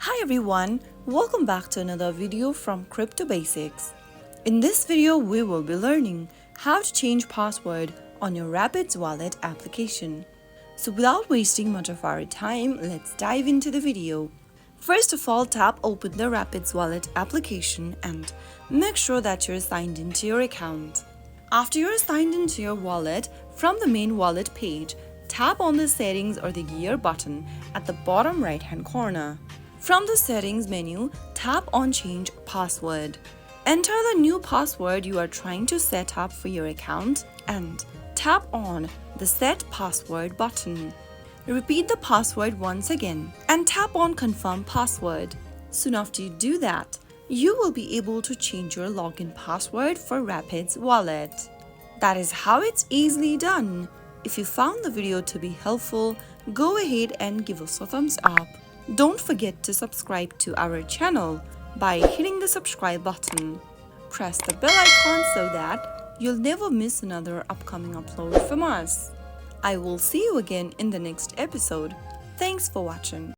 Hi everyone, welcome back to another video from Crypto Basics. In this video, we will be learning how to change password on your Rapids Wallet application. So without wasting much of our time, let's dive into the video. First of all, tap open the Rapids Wallet application and make sure that you're signed into your account. After you're signed into your wallet, from the main wallet page, tap on the settings or the gear button at the bottom right hand corner. From the settings menu, tap on change password. Enter the new password you are trying to set up for your account and tap on the set password button. Repeat the password once again and tap on confirm password. Soon after you do that, you will be able to change your login password for Rapids Wallet. That is how it's easily done. If you found the video to be helpful, go ahead and give us a thumbs up. Don't forget to subscribe to our channel by hitting the subscribe button. Press the bell icon so that you'll never miss another upcoming upload from us. I will see you again in the next episode. Thanks for watching.